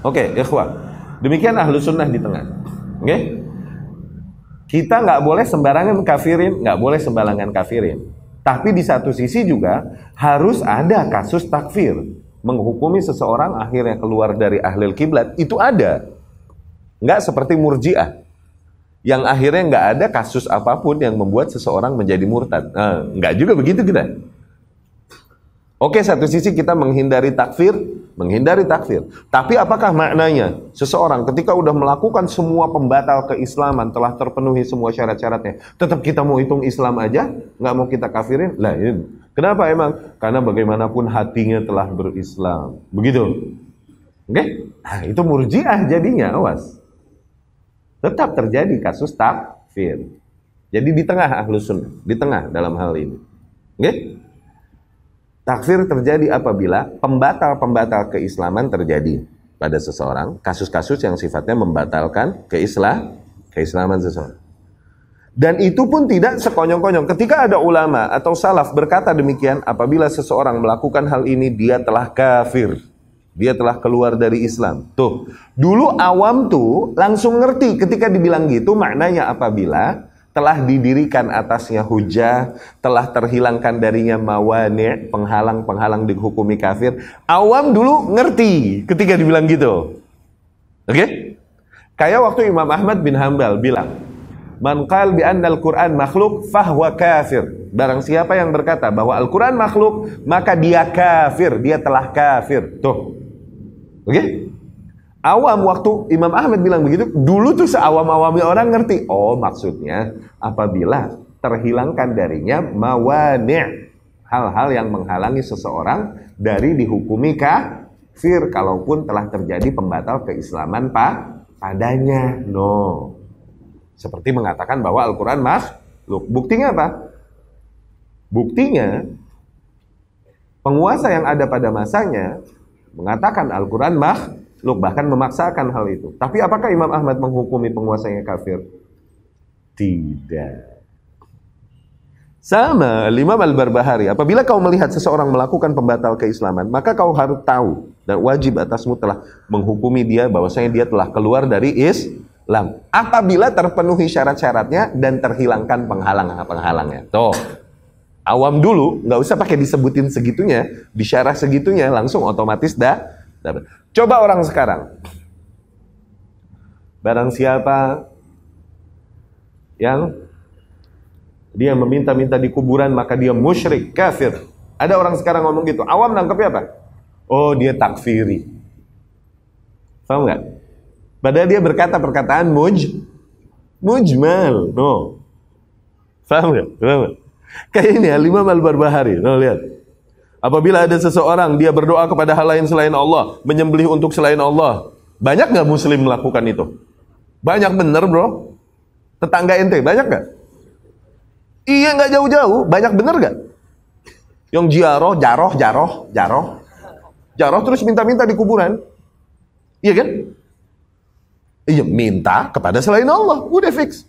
Oke, ikhwah. Demikian ahlu sunnah di tengah. Oke? Kita nggak boleh sembarangan kafirin, nggak boleh sembarangan kafirin. Tapi di satu sisi juga harus ada kasus takfir, menghukumi seseorang akhirnya keluar dari ahlil kiblat, itu ada. Nggak seperti murji'ah, yang akhirnya nggak ada kasus apapun yang membuat seseorang menjadi murtad. Nggak juga begitu kita. Oke, satu sisi kita menghindari takfir. Tapi apakah maknanya seseorang ketika udah melakukan semua pembatal keislaman, telah terpenuhi semua syarat-syaratnya, tetap kita mau hitung Islam aja, nggak mau kita kafirin? Lah, ini. Kenapa emang? Karena bagaimanapun hatinya telah berislam. Begitu. Oke? Nah, itu murji'ah jadinya, awas. Tetap terjadi kasus takfir. Jadi di tengah ahlus sunnah, di tengah dalam hal ini. Oke? Takfir terjadi apabila pembatal-pembatal keislaman terjadi pada seseorang, kasus-kasus yang sifatnya membatalkan keislaman seseorang. Dan itu pun tidak sekonyong-konyong. Ketika ada ulama atau salaf berkata demikian, apabila seseorang melakukan hal ini, dia telah kafir. Dia telah keluar dari Islam. Tuh, dulu awam tuh langsung ngerti ketika dibilang gitu, maknanya apabila telah didirikan atasnya hujah, telah terhilangkan darinya mawani', penghalang-penghalang dihukumi kafir. Awam dulu ngerti ketika dibilang gitu. Oke? Kayak waktu Imam Ahmad bin Hanbal bilang, "Man qala bi anna al-Qur'an makhluk fahuwa kafir." Barang siapa yang berkata bahwa Al-Qur'an makhluk, maka dia kafir, dia telah kafir. Tuh. Oke? Awam waktu Imam Ahmad bilang begitu, dulu tuh seawam-awamnya orang ngerti. Oh, maksudnya apabila terhilangkan darinya mawani', hal-hal yang menghalangi seseorang dari dihukumi kafir kalaupun telah terjadi pembatal keislaman padanya. No. Seperti mengatakan bahwa Al-Quran makhluk. Buktinya apa? Buktinya penguasa yang ada pada masanya mengatakan Al-Quran makhluk, bahkan memaksakan hal itu. Tapi apakah Imam Ahmad menghukumi penguasanya kafir? Tidak. Sama Imam Al-Barbahari, apabila kau melihat seseorang melakukan pembatal keislaman, maka kau harus tahu dan wajib atasmu telah menghukumi dia bahwasanya dia telah keluar dari Islam. Apabila terpenuhi syarat-syaratnya dan terhilangkan penghalang-penghalangnya. Tuh. Awam dulu, nggak usah pakai disebutin segitunya, disyarah segitunya, langsung otomatis dapat. Coba orang sekarang. Barang siapa yang dia meminta-minta di kuburan, maka dia musyrik, kafir. Ada orang sekarang ngomong gitu. Awam nangkepnya apa? Oh, dia takfiri. Paham nggak? Padahal dia berkata perkataan mujmal. No. Paham nggak? Kayak ini Imam Al-Barbahari. No, lihat. Apabila ada seseorang dia berdoa kepada hal lain selain Allah, menyembelih untuk selain Allah, banyak nggak Muslim melakukan itu? Banyak bener, bro. Tetangga ente banyak nggak? Iya, nggak jauh-jauh. Banyak bener nggak? Yang jaroh terus minta-minta di kuburan. Iya kan? Iya, minta kepada selain Allah. Udah fix.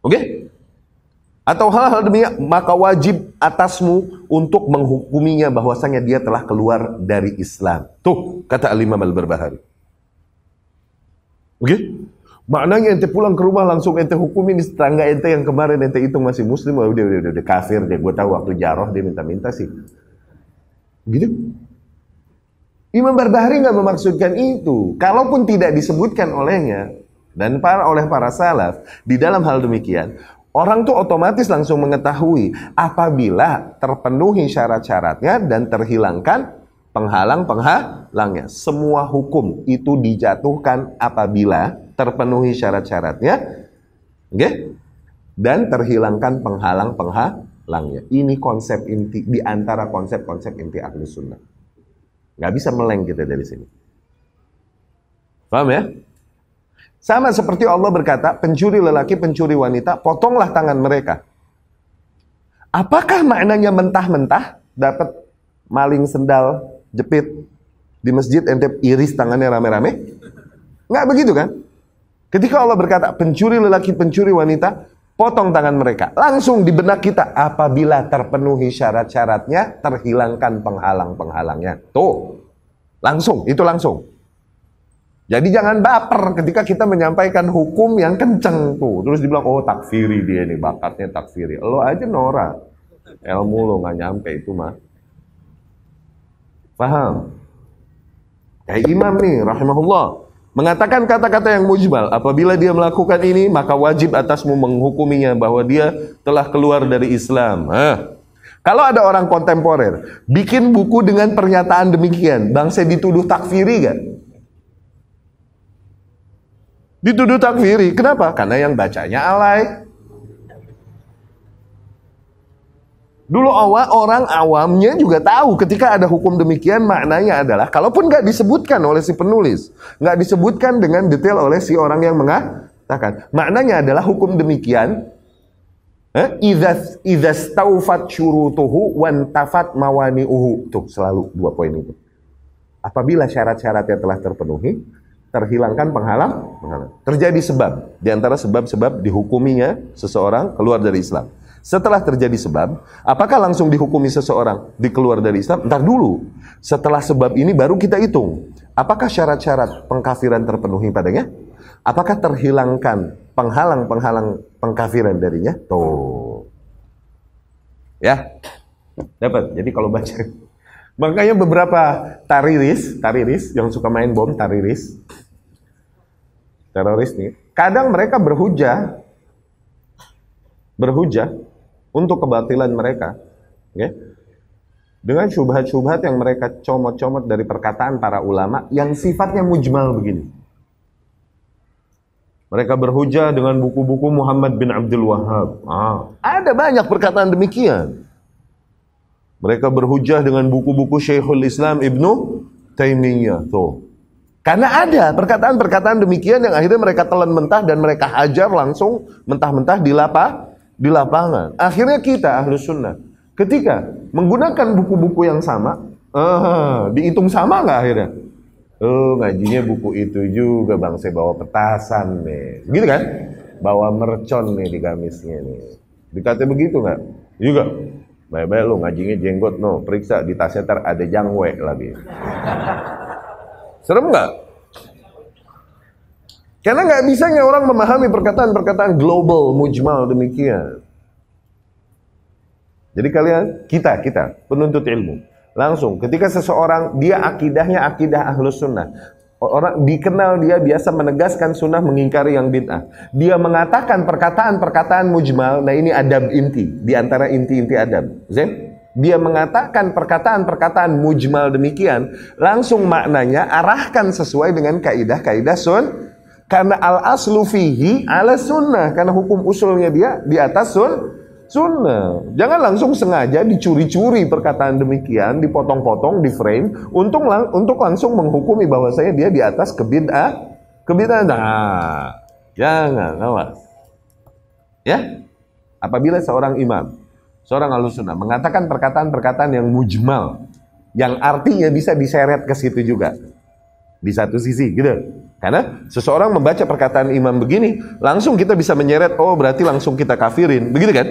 Oke? Atau hal-hal demikian, maka wajib atasmu untuk menghukuminya bahwasanya dia telah keluar dari Islam. Tuh, kata Imam Al-Barbahari. Oke? Maknanya ente pulang ke rumah langsung ente hukumin tetangga ente yang kemarin ente hitung masih muslim, udah kafir deh. Gue tahu waktu jaroh dia minta-minta sih. Gitu. Imam Barbahari nggak memaksudkan itu. Kalaupun tidak disebutkan olehnya dan oleh para salaf di dalam hal demikian, orang tuh otomatis langsung mengetahui apabila terpenuhi syarat-syaratnya dan terhilangkan penghalangnya. Semua hukum itu dijatuhkan apabila terpenuhi syarat-syaratnya, okay? Dan terhilangkan penghalangnya. Ini konsep inti di antara konsep-konsep inti Ahlus Sunnah. Nggak bisa meleng kita dari sini. Paham ya? Sama seperti Allah berkata, pencuri lelaki, pencuri wanita, potonglah tangan mereka. Apakah maknanya mentah-mentah dapat maling sendal jepit di masjid ente iris tangannya rame-rame? Nggak begitu kan? Ketika Allah berkata, pencuri lelaki, pencuri wanita, potong tangan mereka. Langsung di benak kita, apabila terpenuhi syarat-syaratnya, terhilangkan penghalang-penghalangnya. Tuh, langsung, itu langsung. Jadi jangan baper ketika kita menyampaikan hukum yang kenceng tuh. Terus dibilang, oh takfiri dia nih, bakatnya takfiri. Lo aja norak. Ilmu lo nggak nyampe itu mah. Paham? Kayak imam nih, rahimahullah. Mengatakan kata-kata yang mujmal. Apabila dia melakukan ini, maka wajib atasmu menghukuminya bahwa dia telah keluar dari Islam. Kalau ada orang kontemporer, bikin buku dengan pernyataan demikian, bangsa dituduh takfiri gak? Dituduh takfiri. Kenapa? Karena yang bacanya alay. Dulu orang awamnya juga tahu ketika ada hukum demikian maknanya adalah, kalaupun nggak disebutkan oleh si penulis, nggak disebutkan dengan detail oleh si orang yang mengatakan, maknanya adalah hukum demikian, idza staufat syurutuhu wantafat mawani'uhu. Tuh selalu dua poin itu. Apabila syarat-syaratnya telah terpenuhi, terhilangkan penghalang. Terjadi sebab, di antara sebab-sebab dihukuminya seseorang keluar dari Islam. Setelah terjadi sebab, apakah langsung dihukumi seseorang dikeluar dari Islam? Ntar dulu. Setelah sebab ini baru kita hitung. Apakah syarat-syarat pengkafiran terpenuhi padanya? Apakah terhilangkan penghalang-penghalang pengkafiran darinya? Tuh. Ya. Dapat. Jadi kalau baca. Makanya beberapa tariris yang suka main bom, teroris nih, kadang mereka berhujah untuk kebatilan mereka, okay? Dengan syubhat-syubhat yang mereka comot-comot dari perkataan para ulama yang sifatnya mujmal begini. Mereka berhujah dengan buku-buku Muhammad bin Abdul Wahhab. Ada banyak perkataan demikian. Mereka berhujah dengan buku-buku Syekhul Islam Ibnu Taimiyah. Tuh. Karena ada perkataan-perkataan demikian yang akhirnya mereka telan mentah dan mereka hajar langsung mentah-mentah di lapangan. Akhirnya kita Ahlus Sunnah ketika menggunakan buku-buku yang sama, dihitung sama nggak akhirnya? Ngajinya buku itu juga bang, saya bawa petasan nih, gitu kan? Bawa mercon nih di gamisnya nih. Dikata begitu nggak? Juga. Baik-baik lo ngajinya jenggot no, periksa di tasnya ada jangwe lagi. Serem nggak? Karena nggak bisanya orang memahami perkataan-perkataan global, mujmal demikian. Jadi kalian, kita penuntut ilmu, langsung ketika seseorang dia akidahnya akidah Ahlus Sunnah, orang dikenal dia biasa menegaskan sunnah, mengingkari yang bid'ah. Dia mengatakan perkataan-perkataan mujmal, nah ini adab inti, di antara inti-inti adab. Dia mengatakan perkataan-perkataan mujmal demikian, langsung maknanya arahkan sesuai dengan kaidah-kaidah karena al-aslu fihi ala sunnah, karena hukum usulnya dia di atas sunnah. Jangan langsung sengaja dicuri-curi perkataan demikian, dipotong-potong, di frame untuk langsung menghukumi bahwasanya dia di atas kebid'ah. Nah, jangan, awas. Ya, apabila seorang imam, seorang Ahlus Sunnah mengatakan perkataan-perkataan yang mujmal, yang artinya bisa diseret ke situ juga, di satu sisi, gitu. Karena seseorang membaca perkataan imam begini, langsung kita bisa menyeret, oh berarti langsung kita kafirin, begitu kan?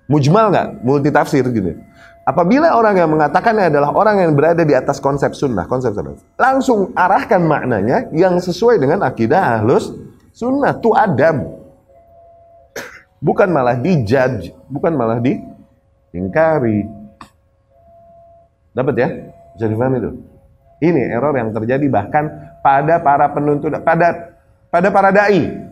Mujmal nggak? Multitafsir gitu. Apabila orang yang mengatakannya adalah orang yang berada di atas konsep sunnah, langsung arahkan maknanya yang sesuai dengan akidah Ahlus Sunnah. Itu adab. Bukan malah dijudge, bukan malah diingkari. Dapat ya? Bisa difahami itu? Ini error yang terjadi bahkan pada para penuntut, pada para dai.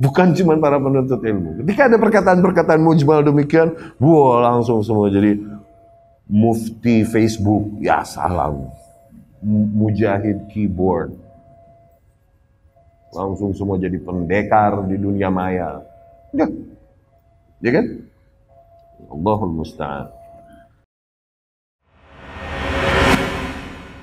Bukan cuma para penuntut ilmu. Ketika ada perkataan-perkataan mujmal demikian, wah langsung semua jadi mufti Facebook. Ya salam. Mujahid keyboard. Langsung semua jadi pendekar di dunia maya. Ya kan? Allahul musta'an.